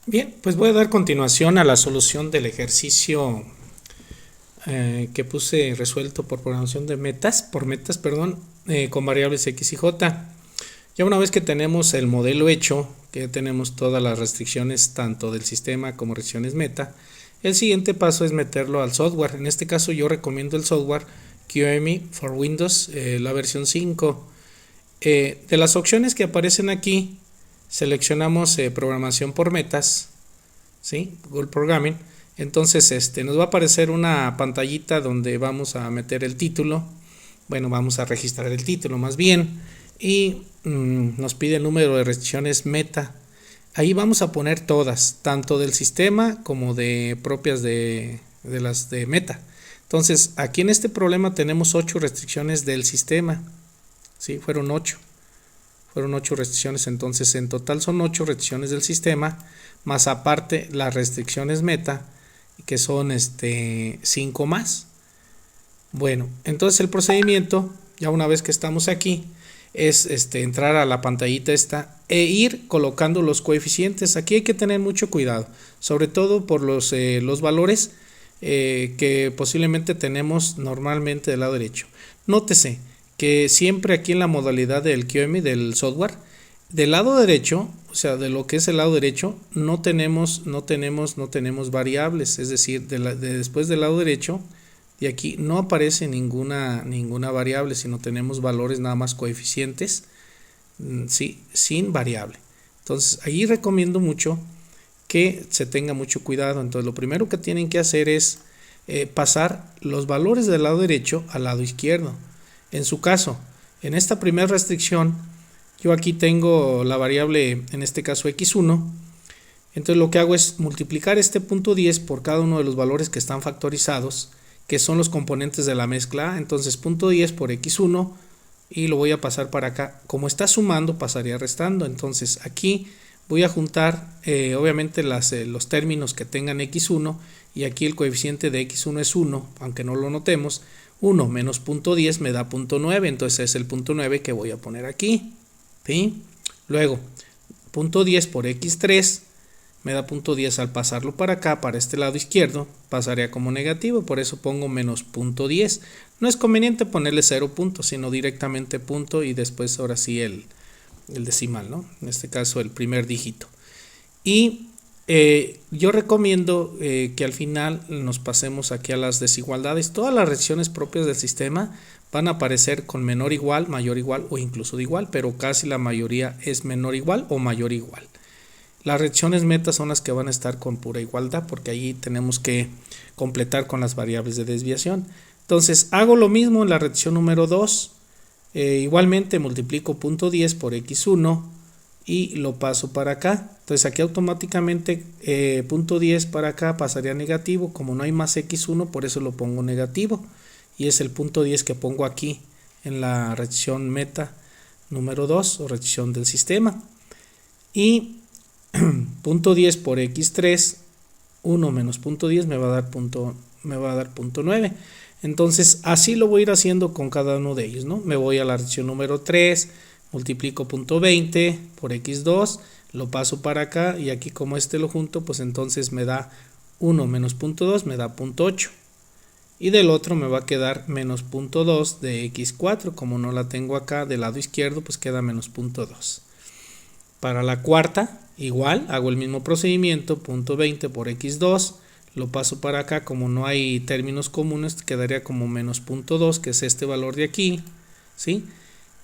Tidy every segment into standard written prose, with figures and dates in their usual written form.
Bien, pues voy a dar continuación a la solución del ejercicio que puse resuelto por programación de metas, perdón, con variables x y y. Ya una vez que tenemos el modelo hecho, que tenemos todas las restricciones tanto del sistema como restricciones meta, el siguiente paso es meterlo al software. En este caso yo recomiendo el software QEMI for Windows, la versión 5. De las opciones que aparecen aquí, seleccionamos programación por metas, ¿sí? Google Programming. Entonces nos va a aparecer una pantallita donde vamos a meter el título. Bueno, vamos a registrar el título más bien. Y nos pide el número de restricciones meta. Ahí vamos a poner todas, tanto del sistema como de propias de las de meta. Entonces, aquí en este problema tenemos 8 restricciones del sistema. ¿Sí? Fueron 8 restricciones, entonces en total son 8 restricciones del sistema, más aparte las restricciones meta, que son 5 más. Bueno, entonces el procedimiento, ya una vez que estamos aquí, es entrar a la pantallita esta e ir colocando los coeficientes. Aquí hay que tener mucho cuidado, sobre todo por los valores que posiblemente tenemos normalmente del lado derecho. Nótese que siempre aquí en la modalidad del QEMI, del software, del lado derecho, o sea, de lo que es el lado derecho, no tenemos variables, es decir, después del lado derecho, y aquí no aparece ninguna variable, sino tenemos valores nada más coeficientes, ¿sí? Sin variable. Entonces, ahí recomiendo mucho que se tenga mucho cuidado. Entonces, lo primero que tienen que hacer es pasar los valores del lado derecho al lado izquierdo. En su caso, en esta primera restricción, yo aquí tengo la variable, en este caso x1, entonces lo que hago es multiplicar este punto 10 por cada uno de los valores que están factorizados, que son los componentes de la mezcla A. Entonces punto 10 por x1 y lo voy a pasar para acá. Como está sumando, pasaría restando. Entonces aquí voy a juntar obviamente los términos que tengan x1, y aquí el coeficiente de x1 es 1, aunque no lo notemos. 1 menos punto 10 me da punto 9, entonces es el punto 9 que voy a poner aquí, ¿sí? Luego, punto 10 por x3 me da punto 10. Al pasarlo para acá, para este lado izquierdo, pasaría como negativo, por eso pongo menos punto 10. No es conveniente ponerle 0 puntos, sino directamente punto y después ahora sí el decimal, ¿no? En este caso el primer dígito. Y yo recomiendo que al final nos pasemos aquí a las desigualdades. Todas las restricciones propias del sistema van a aparecer con menor igual, mayor igual o incluso de igual, pero casi la mayoría es menor igual o mayor igual. Las restricciones meta son las que van a estar con pura igualdad, porque allí tenemos que completar con las variables de desviación. Entonces hago lo mismo en la restricción número 2. Igualmente multiplico punto 10 por x1 y lo paso para acá. Entonces aquí automáticamente punto 10 para acá pasaría negativo. Como no hay más x1, por eso lo pongo negativo, y es el punto 10 que pongo aquí en la restricción meta número 2 o restricción del sistema. Y punto 10 por x3, 1 menos punto 10 me va a dar punto 9. Entonces así lo voy a ir haciendo con cada uno de ellos, ¿no? Me voy a la restricción número 3, multiplico punto 20 por x2, lo paso para acá, y aquí como lo junto, pues entonces me da 1 menos punto 2, me da punto 8. Y del otro me va a quedar menos punto 2 de x4, como no la tengo acá del lado izquierdo, pues queda menos punto 2. Para la cuarta, igual, hago el mismo procedimiento, punto 20 por x2, lo paso para acá, como no hay términos comunes, quedaría como menos punto 2, que es este valor de aquí, ¿sí?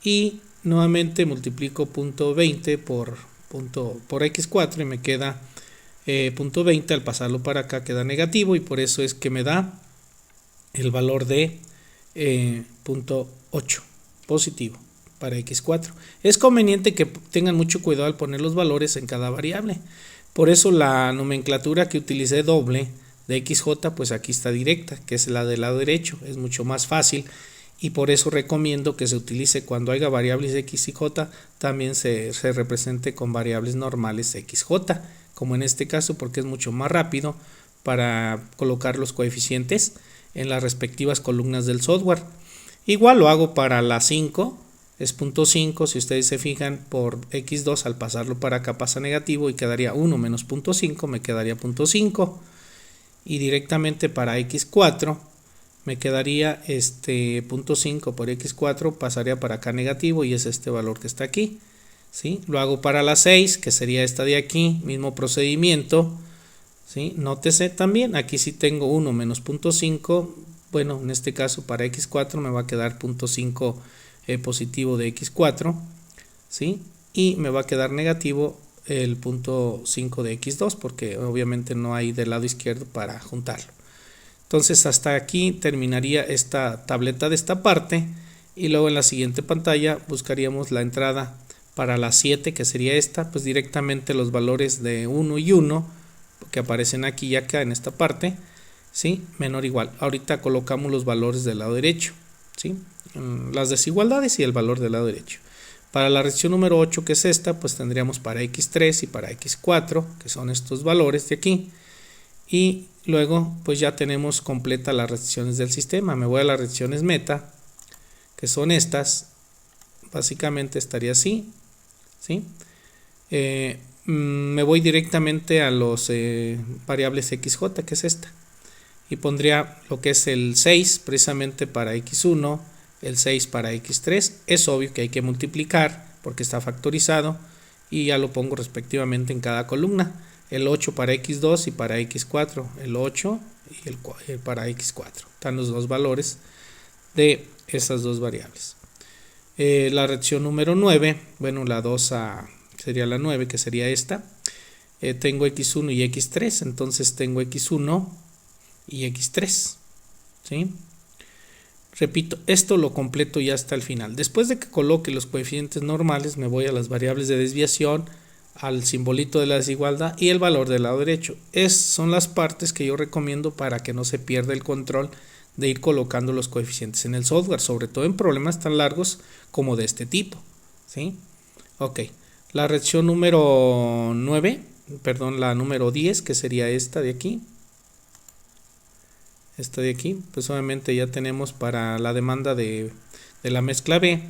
Y nuevamente multiplico punto 20 por x4 y me queda punto 20, al pasarlo para acá queda negativo, y por eso es que me da el valor de punto 8, positivo para x4. Es conveniente que tengan mucho cuidado al poner los valores en cada variable. Por eso la nomenclatura que utilicé doble de xj, pues aquí está directa, que es la del lado derecho. Es mucho más fácil, y por eso recomiendo que se utilice cuando haya variables x y j, también se represente con variables normales xj, como en este caso, porque es mucho más rápido para colocar los coeficientes en las respectivas columnas del software. Igual lo hago para la 5. es 0.5. Si ustedes se fijan, por x2 al pasarlo para acá pasa negativo y quedaría 1 menos 0.5, me quedaría 0.5. Y directamente para x4 me quedaría 0.5 por x4, pasaría para acá negativo y es este valor que está aquí, ¿sí? Lo hago para la 6, que sería esta de aquí, mismo procedimiento, ¿sí? Nótese también, aquí sí tengo 1 menos 0.5, bueno, en este caso para x4 me va a quedar 0.5 positivo de x4, ¿sí? Y me va a quedar negativo el 0.5 de x2, porque obviamente no hay del lado izquierdo para juntarlo. Entonces hasta aquí terminaría esta tableta de esta parte y luego en la siguiente pantalla buscaríamos la entrada para la 7, que sería esta, pues directamente los valores de 1 y 1 que aparecen aquí y acá en esta parte, ¿sí? Menor o igual. Ahorita colocamos los valores del lado derecho, ¿sí? Las desigualdades y el valor del lado derecho. Para la rección número 8, que es esta, pues tendríamos para x3 y para x4, que son estos valores de aquí. Y luego pues ya tenemos completa las restricciones del sistema. Me voy a las restricciones meta, que son estas. Básicamente estaría así, ¿sí? Me voy directamente a los variables xj, que es esta, y pondría lo que es el 6 precisamente para x1, el 6 para x3. Es obvio que hay que multiplicar porque está factorizado y ya lo pongo respectivamente en cada columna. El 8 para x2 y para x4, el 8 y el para x4. Están los dos valores de esas dos variables. La reacción número 9, bueno, la 2 sería la 9, que sería esta. Tengo x1 y x3, entonces tengo x1 y x3, ¿sí? Repito, esto lo completo ya hasta el final. Después de que coloque los coeficientes normales, me voy a las variables de desviación, al simbolito de la desigualdad y el valor del lado derecho. Son las partes que yo recomiendo para que no se pierda el control de ir colocando los coeficientes en el software, sobre todo en problemas tan largos como de este tipo, ¿sí? Ok, la reacción número 9, perdón, la número 10, que sería esta de aquí. Esta de aquí, pues obviamente ya tenemos para la demanda de la mezcla B,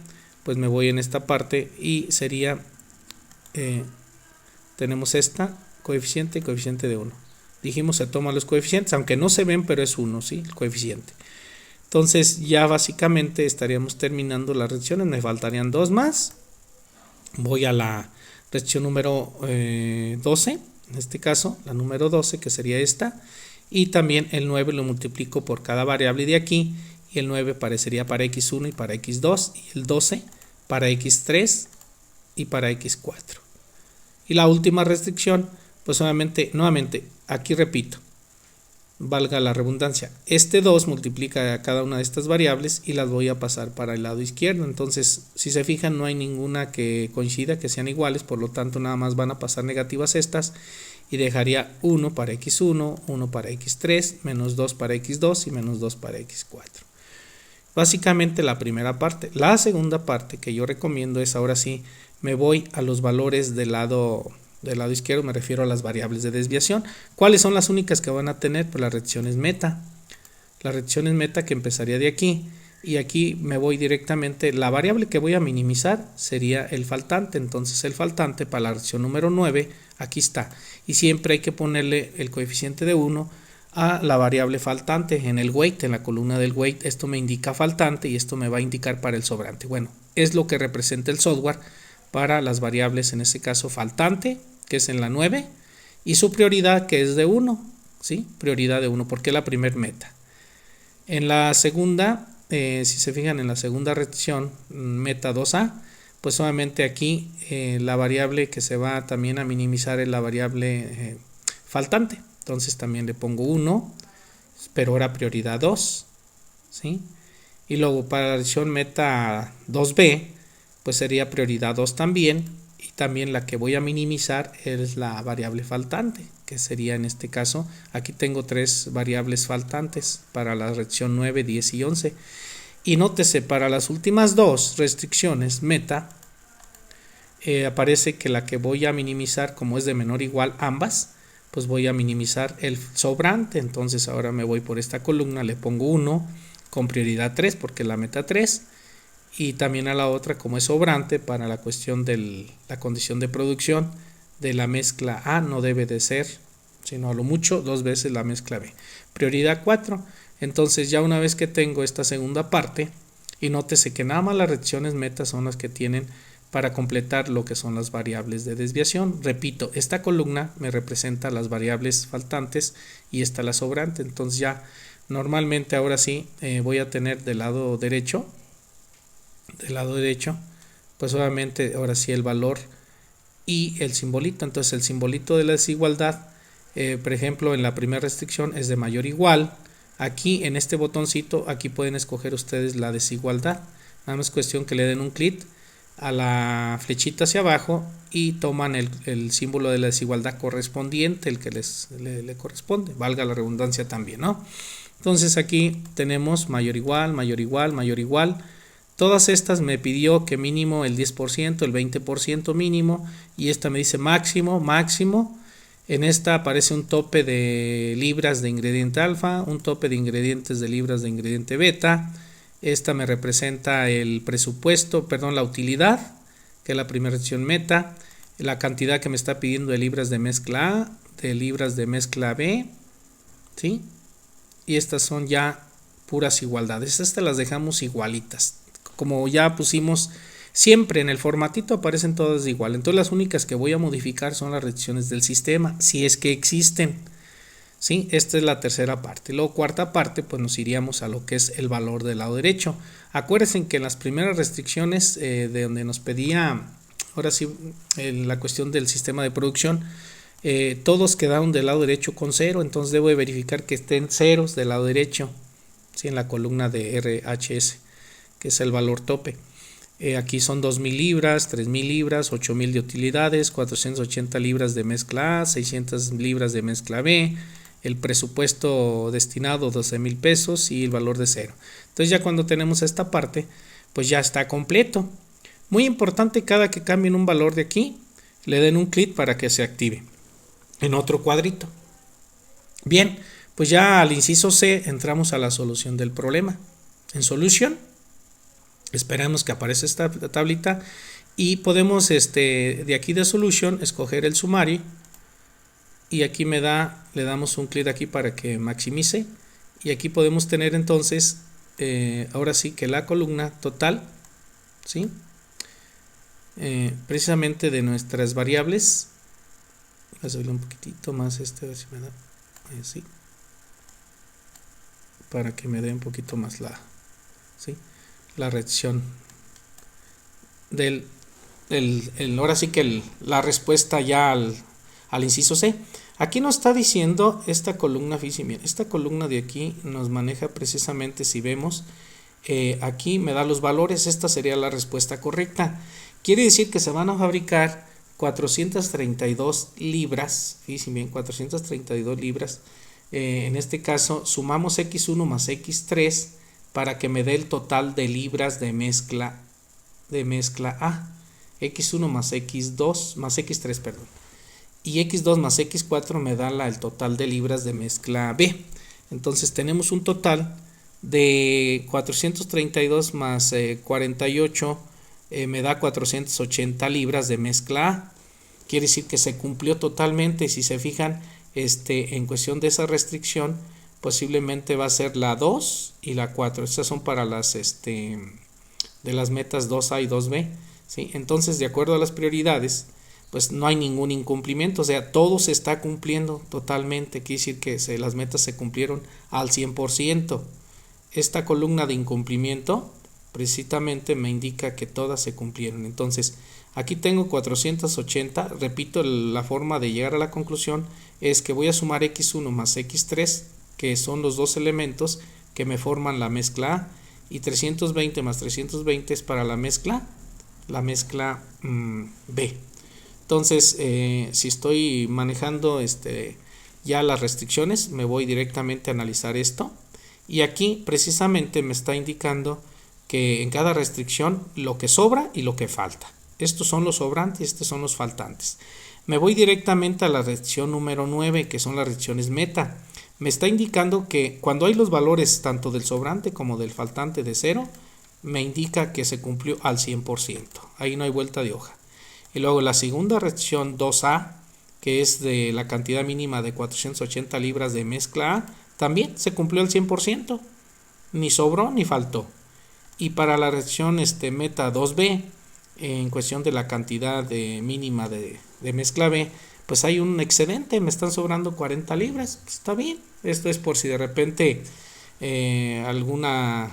pues me voy en esta parte y sería, tenemos esta, coeficiente y coeficiente de 1. Dijimos se toman los coeficientes, aunque no se ven, pero es 1, ¿sí? El coeficiente. Entonces ya básicamente estaríamos terminando las reacciones, me faltarían dos más. Voy a la reacción número 12, en este caso, la número 12, que sería esta. Y también el 9 lo multiplico por cada variable de aquí, y el 9 parecería para x1 y para x2, y el 12 para x3 y para x4. Y la última restricción, pues obviamente, nuevamente, aquí repito, valga la redundancia, este 2 multiplica a cada una de estas variables y las voy a pasar para el lado izquierdo. Entonces, si se fijan, no hay ninguna que coincida, que sean iguales, por lo tanto nada más van a pasar negativas estas, y dejaría 1 para x1, 1 para x3, menos 2 para x2 y menos 2 para x4. Básicamente la primera parte. La segunda parte que yo recomiendo es, ahora sí, me voy a los valores del lado izquierdo, me refiero a las variables de desviación. ¿Cuáles son las únicas que van a tener? Pues las reacciones meta. Las reacciones meta, que empezaría de aquí, y aquí me voy directamente. La variable que voy a minimizar sería el faltante. Entonces el faltante para la reacción número 9, aquí está. Y siempre hay que ponerle el coeficiente de 1 a la variable faltante en el weight, en la columna del weight. Esto me indica faltante y esto me va a indicar para el sobrante. Bueno, es lo que representa el software para las variables, en este caso faltante, que es en la 9, y su prioridad, que es de 1, ¿sí? Prioridad de 1, porque es la primer meta. En la segunda, si se fijan en la segunda reacción, meta 2A, pues obviamente aquí la variable que se va también a minimizar es la variable faltante. Entonces también le pongo 1, pero ahora prioridad 2, ¿sí? Y luego para la reacción meta 2B, pues sería prioridad 2 también, y también la que voy a minimizar es la variable faltante, que sería en este caso, aquí tengo tres variables faltantes para la reacción 9, 10 y 11. Y nótese, para las últimas dos restricciones meta, aparece que la que voy a minimizar, como es de menor o igual ambas, pues voy a minimizar el sobrante. Entonces ahora me voy por esta columna, le pongo 1 con prioridad 3 porque la meta 3, y también a la otra como es sobrante para la cuestión de la condición de producción de la mezcla A no debe de ser, sino a lo mucho 2 veces la mezcla B. Prioridad 4. Entonces ya una vez que tengo esta segunda parte, y nótese que nada más las restricciones meta son las que tienen para completar lo que son las variables de desviación. Repito, esta columna me representa las variables faltantes y esta la sobrante. Entonces ya normalmente ahora sí voy a tener del lado derecho, pues obviamente ahora sí el valor y el simbolito. Entonces el simbolito de la desigualdad, por ejemplo en la primera restricción es de mayor o igual. Aquí en este botoncito, aquí pueden escoger ustedes la desigualdad. Nada más cuestión que le den un clic a la flechita hacia abajo y toman el símbolo de la desigualdad correspondiente, el que le corresponde, valga la redundancia también, ¿no? Entonces aquí tenemos mayor igual, mayor igual, mayor igual. Todas estas me pidió que mínimo el 10%, el 20% mínimo, y esta me dice máximo, máximo. En esta aparece un tope de libras de ingrediente alfa, un tope de ingredientes de libras de ingrediente beta. Esta me representa el presupuesto, perdón, la utilidad, que es la primera sección meta, la cantidad que me está pidiendo de libras de mezcla A, de libras de mezcla B, ¿sí? Y estas son ya puras igualdades. Estas las dejamos igualitas. Como ya pusimos, siempre en el formatito aparecen todas igual. Entonces las únicas que voy a modificar son las restricciones del sistema, si es que existen. ¿Sí? Esta es la tercera parte. Luego cuarta parte, pues nos iríamos a lo que es el valor del lado derecho. Acuérdense que en las primeras restricciones de donde nos pedía, ahora sí, la cuestión del sistema de producción, todos quedaron del lado derecho con 0, entonces debo de verificar que estén ceros del lado derecho, ¿sí? En la columna de RHS, que es el valor tope. Aquí son 2.000 libras, 3.000 libras, 8.000 de utilidades, 480 libras de mezcla A, 600 libras de mezcla B, el presupuesto destinado 12.000 pesos y el valor de 0. Entonces ya cuando tenemos esta parte, pues ya está completo. Muy importante, cada que cambien un valor de aquí, le den un clic para que se active en otro cuadrito. Bien, pues ya al inciso C entramos a la solución del problema. En solución, esperamos que aparezca esta tablita y podemos de aquí de solution escoger el sumario y aquí le damos un clic aquí para que maximice y aquí podemos tener entonces ahora sí que la columna total, ¿sí? Precisamente de nuestras variables. Voy a subirle un poquitito más a ver si me da así para que me dé un poquito más la reacción ahora sí que la respuesta ya al inciso C. Aquí nos está diciendo esta columna, fíjense bien, esta columna de aquí nos maneja precisamente, si vemos, aquí me da los valores, esta sería la respuesta correcta. Quiere decir que se van a fabricar 432 libras, fíjense bien, 432 libras. En este caso sumamos X1 más X3 para que me dé el total de libras de mezcla A. X1 más X2 más X3, perdón. Y X2 más X4 me da el total de libras de mezcla B. Entonces tenemos un total de 432 más 48 me da 480 libras de mezcla A. Quiere decir que se cumplió totalmente. Si se fijan, en cuestión de esa restricción, posiblemente va a ser la 2 y la 4. Estas son para las de las metas 2A y 2B, ¿sí? Entonces, de acuerdo a las prioridades, pues no hay ningún incumplimiento, o sea, todo se está cumpliendo totalmente. Quiere decir que las metas se cumplieron al 100%. Esta columna de incumplimiento precisamente me indica que todas se cumplieron. Entonces, aquí tengo 480. Repito, la forma de llegar a la conclusión es que voy a sumar X1 más X3, que son los dos elementos que me forman la mezcla A, y 320 más 320 es para la mezcla B. Entonces, si estoy manejando ya las restricciones, me voy directamente a analizar esto, y aquí precisamente me está indicando que en cada restricción lo que sobra y lo que falta. Estos son los sobrantes y estos son los faltantes. Me voy directamente a la restricción número 9, que son las restricciones meta. Me está indicando que cuando hay los valores tanto del sobrante como del faltante de 0, me indica que se cumplió al 100%. Ahí no hay vuelta de hoja. Y luego la segunda restricción 2A, que es de la cantidad mínima de 480 libras de mezcla A, también se cumplió al 100%. Ni sobró ni faltó. Y para la restricción meta 2B, en cuestión de la cantidad mínima de mezcla B, pues hay un excedente, me están sobrando 40 libras, pues está bien. Esto es por si de repente alguna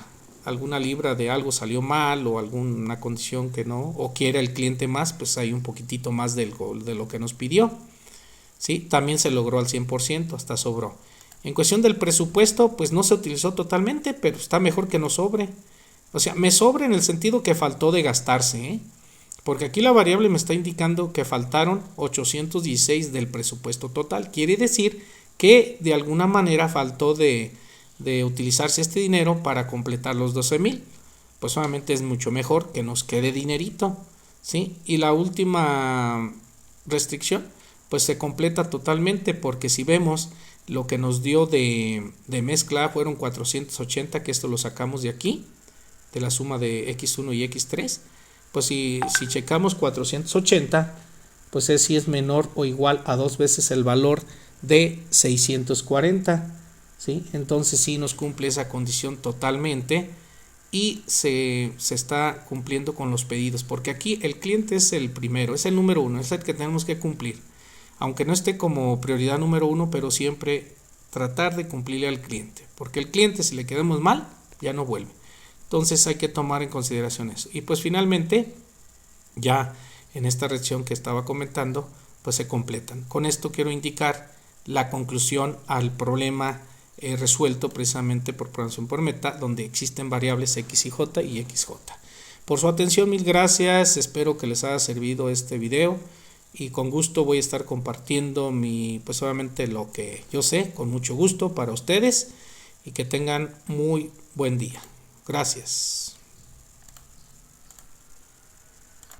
libra de algo salió mal o alguna condición que no, o quiere el cliente más, pues hay un poquitito más de lo que nos pidió. ¿Sí? También se logró al 100%, hasta sobró. En cuestión del presupuesto, pues no se utilizó totalmente, pero está mejor que no sobre. O sea, me sobra en el sentido que faltó de gastarse, ¿eh? Porque aquí la variable me está indicando que faltaron 816 del presupuesto total. Quiere decir que de alguna manera faltó de utilizarse este dinero para completar los 12,000. Pues obviamente es mucho mejor que nos quede dinerito, ¿sí? Y la última restricción, pues se completa totalmente, porque si vemos lo que nos dio de mezcla fueron 480, que esto lo sacamos de aquí, de la suma de x1 y x3. Pues si checamos 480, pues si es menor o igual a 2 veces el valor de 640, ¿sí? Entonces sí nos cumple esa condición totalmente y se está cumpliendo con los pedidos, porque aquí el cliente es el primero, es el número uno, es el que tenemos que cumplir, aunque no esté como prioridad número uno, pero siempre tratar de cumplirle al cliente, porque el cliente, si le quedamos mal, ya no vuelve. Entonces hay que tomar en consideración eso. Y pues finalmente, ya en esta reacción que estaba comentando, pues se completan. Con esto quiero indicar la conclusión al problema resuelto precisamente por programación por meta, donde existen variables x y j y xj. Por su atención, mil gracias. Espero que les haya servido este video y con gusto voy a estar compartiendo pues obviamente lo que yo sé, con mucho gusto para ustedes, y que tengan muy buen día. Gracias.